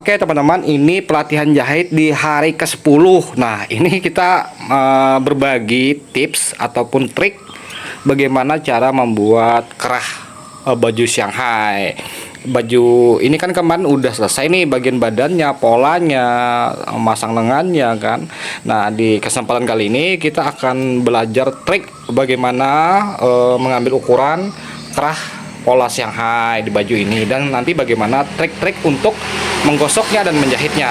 Oke teman-teman, ini pelatihan jahit di hari ke-10. Nah, ini kita berbagi tips ataupun trik bagaimana cara membuat kerah baju Shanghai. Baju ini kan kemarin udah selesai nih bagian badannya, polanya, masang lengannya kan. Nah, di kesempatan kali ini kita akan belajar trik bagaimana mengambil ukuran kerah pola Shanghai di baju ini, dan nanti bagaimana trik-trik untuk menggosoknya dan menjahitnya.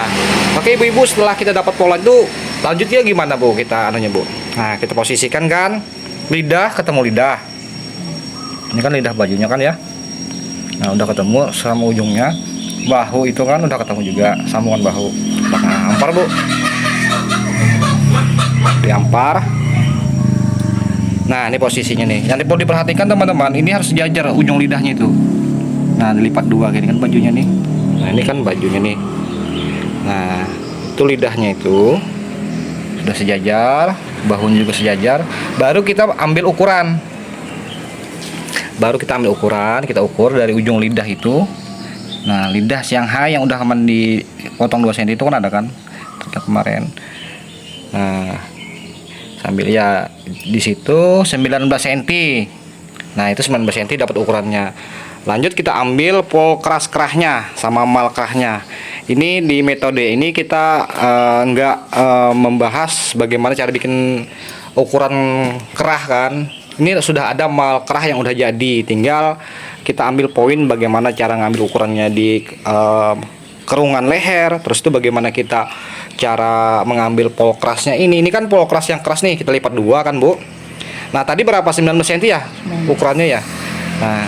Oke ibu-ibu, setelah kita dapat pola itu lanjutnya gimana bu? Kita anunya bu. Nah, kita posisikan kan lidah ketemu lidah. Ini kan lidah bajunya kan ya. Nah, udah ketemu sama ujungnya. Bahu itu kan udah ketemu juga, sambungan bahu. Nah, ampar bu. Diampar. Nah, ini posisinya nih. Yang perlu diperhatikan teman-teman, ini harus sejajar ujung lidahnya itu. Nah, dilipat dua gini kan bajunya nih. Nah, ini kan bajunya nih. Nah, itu lidahnya itu sudah sejajar, bahunya juga sejajar. Baru kita ambil ukuran. Kita ukur dari ujung lidah itu. Nah, lidah Shanghai yang udah kemarin dipotong 2 cm itu kan ada kan? Kemarin. Nah, sambil ya di situ 19 cm. Nah, itu 19 cm dapat ukurannya. Lanjut kita ambil polkras kerahnya sama mal kerahnya. Ini di metode ini kita nggak membahas bagaimana cara bikin ukuran kerah kan. Ini sudah ada mal kerah yang udah jadi, tinggal kita ambil poin bagaimana cara ngambil ukurannya di kerungan leher. Terus itu bagaimana kita cara mengambil polkrasnya ini kan polkras yang keras nih, kita lipat 2 kan bu. Nah, tadi berapa, 19 cm ya ukurannya ya. Nah,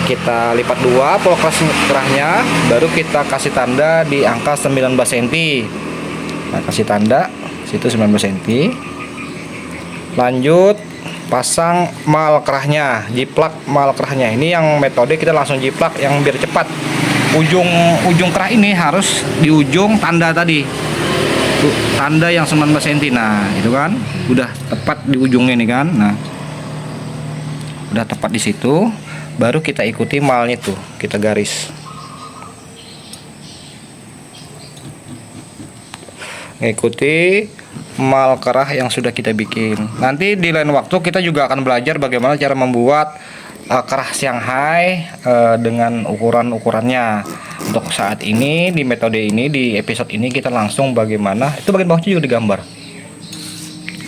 kita lipat 2 polkras kerahnya, baru kita kasih tanda di angka 19 cm. Nah, kasih tanda situ 19 cm. Lanjut pasang mal kerahnya, jiplak mal kerahnya. Ini yang metode kita langsung jiplak yang biar cepat. Ujung kerah ini harus di ujung tanda tadi. Tanda yang 19 cm. Nah, itu kan udah tepat di ujungnya nih kan. Nah, udah tepat di situ. Baru kita ikuti malnya tuh, kita garis. Ikuti mal kerah yang sudah kita bikin. Nanti di lain waktu kita juga akan belajar bagaimana cara membuat kerah Shanghai dengan ukuran-ukurannya. Untuk saat ini di metode ini, di episode ini kita langsung bagaimana itu bagian bawahnya juga digambar.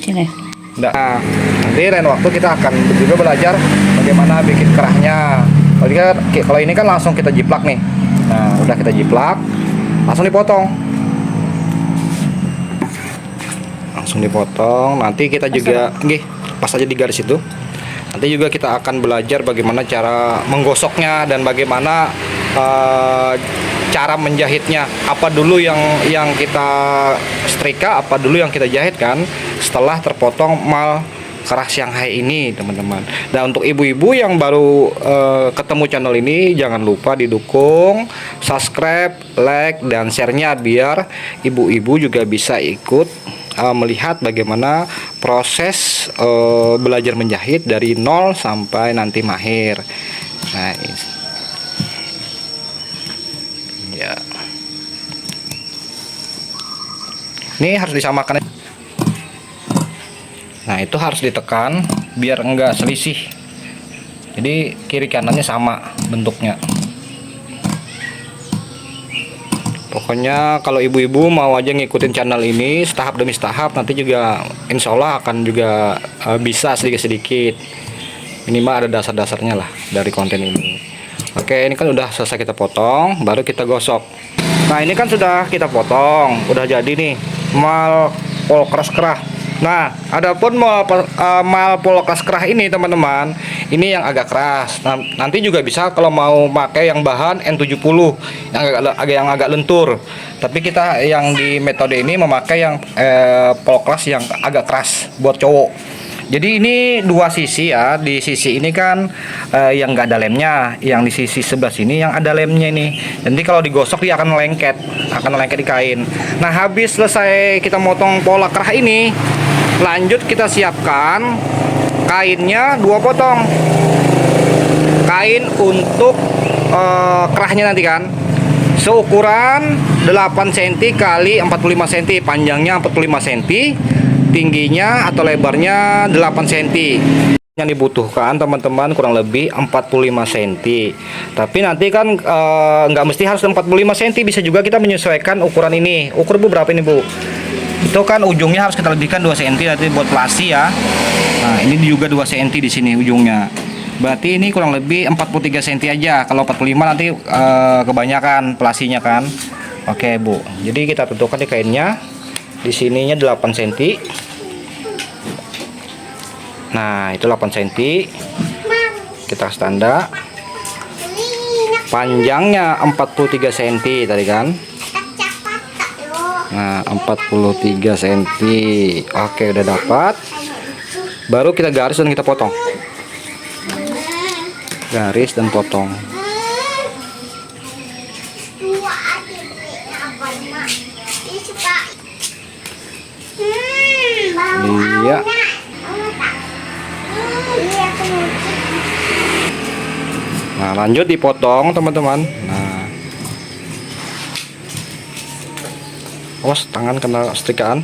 Sini. Nah, nanti lain waktu kita akan juga belajar bagaimana bikin kerahnya. Kalau ini kan langsung kita jiplak nih. Nah, udah kita jiplak, langsung dipotong. Nanti kita juga pas aja di garis itu. Nanti juga kita akan belajar bagaimana cara menggosoknya dan bagaimana cara menjahitnya. Apa dulu yang kita setrika, apa dulu yang kita jahit kan setelah terpotong mal kerah Shanghai ini teman-teman. Dan untuk ibu-ibu yang baru ketemu channel ini, jangan lupa didukung, subscribe, like, dan share-nya biar ibu-ibu juga bisa ikut melihat bagaimana proses belajar menjahit dari nol sampai nanti mahir. Nah, ya, ini harus disamakan. Nah, itu harus ditekan biar enggak selisih. Jadi kiri kanannya sama bentuknya. Pokoknya kalau ibu-ibu mau aja ngikutin channel ini setahap demi setahap, nanti juga insya Allah akan juga bisa sedikit-sedikit. Minimal ada dasar-dasarnya lah dari konten ini. Oke, ini kan udah selesai kita potong, baru kita gosok. Nah, ini kan sudah kita potong, udah jadi nih mal polkras kerah. Nah, adapun mal polkras kerah ini teman-teman, ini yang agak keras. Nah, nanti juga bisa kalau mau pakai yang bahan N70 yang agak lentur. Tapi kita yang di metode ini memakai yang polkras yang agak keras buat cowok. Jadi ini 2 sisi ya. Di sisi ini kan yang nggak ada lemnya, yang di sisi sebelah sini yang ada lemnya ini. Nanti kalau digosok dia akan lengket di kain. Nah, habis selesai kita motong pola kerah ini, lanjut kita siapkan kainnya 2 potong. Kain untuk kerahnya nanti kan. seukuran 8 cm kali 45 cm, panjangnya 45 cm, tingginya atau lebarnya 8 cm. Yang dibutuhkan teman-teman kurang lebih 45 cm. Tapi nanti kan nggak mesti harus 45 cm, bisa juga kita menyesuaikan ukuran ini. Ukur Bu berapa ini Bu? Itu kan ujungnya harus kita lebihkan 2 cm nanti buat plasi ya. Nah, ini juga 2 cm di sini ujungnya. Berarti ini kurang lebih 43 cm aja. Kalau 45 nanti kebanyakan plasinya kan. Oke, Bu. Jadi kita tentukan di kainnya. Di sininya 8 cm. Nah, itu 8 cm. Kita kasih tanda. Panjangnya 43 cm tadi kan. Nah, 43 cm. Oke, udah dapat. Baru kita garis dan kita potong. Garis dan potong. Iya. Nah, lanjut dipotong teman-teman. Nah, awas tangan kena setrikaan.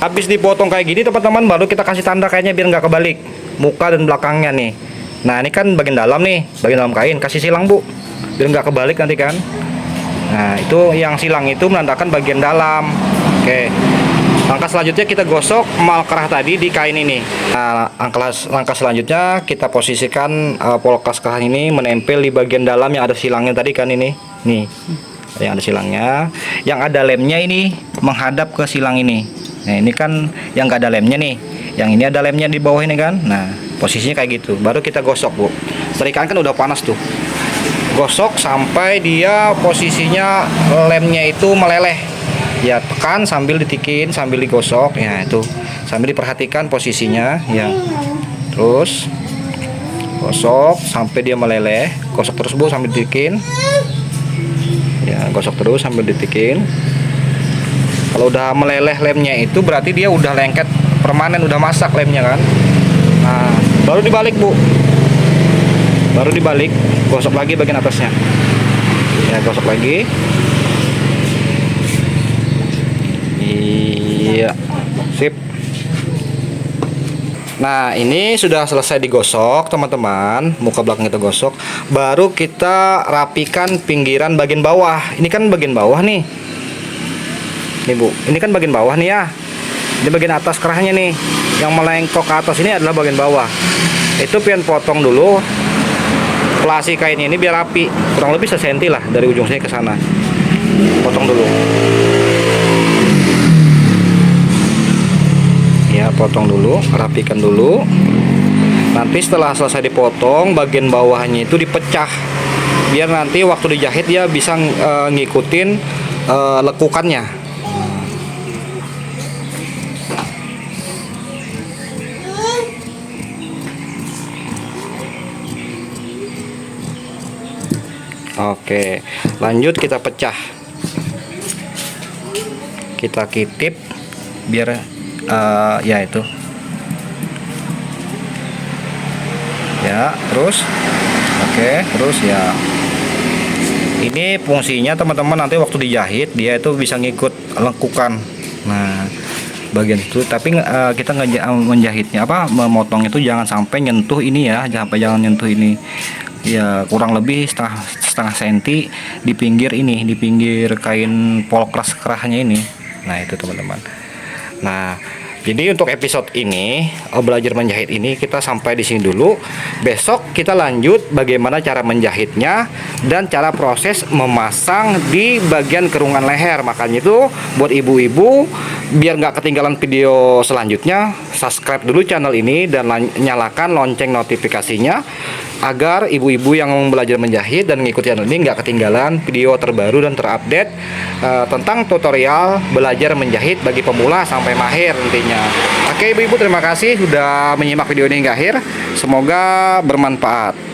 Habis dipotong kayak gini teman-teman, baru kita kasih tanda kainnya biar nggak kebalik muka dan belakangnya nih. Nah, ini kan bagian dalam nih, bagian dalam kain, kasih silang Bu biar nggak kebalik nanti kan. Nah, itu yang silang itu menandakan bagian dalam. Oke, langkah selanjutnya kita gosok emal kerah tadi di kain ini. Nah, langkah selanjutnya kita posisikan polkas kerah ini menempel di bagian dalam yang ada silangnya tadi kan ini. Nih, yang ada silangnya, yang ada lemnya ini menghadap ke silang ini. Nah, ini kan yang nggak ada lemnya nih, yang ini ada lemnya di bawah ini kan. Nah, posisinya kayak gitu. Baru kita gosok Bu. Setrikaan kan udah panas tuh. Gosok sampai dia posisinya lemnya itu meleleh. Ya, tekan sambil ditikin, sambil digosok. Ya, itu sambil diperhatikan posisinya. Ya, terus gosok sampai dia meleleh. Gosok terus Bu sambil ditikin. Ya, gosok terus sambil ditikin. Kalau udah meleleh lemnya itu berarti dia udah lengket permanen, udah masak lemnya kan. Nah, baru dibalik Bu. Baru dibalik, gosok lagi bagian atasnya. Ya, gosok lagi. Iya, sip. Nah, ini sudah selesai digosok teman-teman. Muka belakang kita gosok. Baru kita rapikan pinggiran bagian bawah. Ini kan bagian bawah nih. Nih Bu, ini kan bagian bawah nih ya. Ini bagian atas kerahnya nih. Yang melengkok ke atas ini adalah bagian bawah. Itu pian potong dulu pelasi kainnya ini biar rapi. Kurang lebih 1 cm lah dari ujung sini ke sana. Potong dulu. Ya, potong dulu, rapikan dulu. Nanti setelah selesai dipotong, bagian bawahnya itu dipecah. Biar nanti waktu dijahit dia bisa ngikutin lekukannya. Oke, lanjut kita pecah. Kita kitip biar ya itu. Ya, terus. Oke, terus ya. Ini fungsinya teman-teman nanti waktu dijahit dia itu bisa ngikut lekukan. Nah, bagian itu tapi kita menjahitnya memotong itu jangan sampai nyentuh ini ya, jangan nyentuh ini. Ya, kurang lebih setengah senti di pinggir ini, di pinggir kain polkas kerahnya ini. Nah, itu teman-teman. Nah, jadi untuk episode ini belajar menjahit ini kita sampai di sini dulu. Besok kita lanjut bagaimana cara menjahitnya dan cara proses memasang di bagian kerungan leher. Makanya itu buat ibu-ibu biar nggak ketinggalan video selanjutnya, subscribe dulu channel ini dan nyalakan lonceng notifikasinya agar ibu-ibu yang mau belajar menjahit dan mengikuti channel ini nggak ketinggalan video terbaru dan terupdate tentang tutorial belajar menjahit bagi pemula sampai mahir nantinya. Oke ibu-ibu, terima kasih sudah menyimak video ini hingga akhir. Semoga bermanfaat.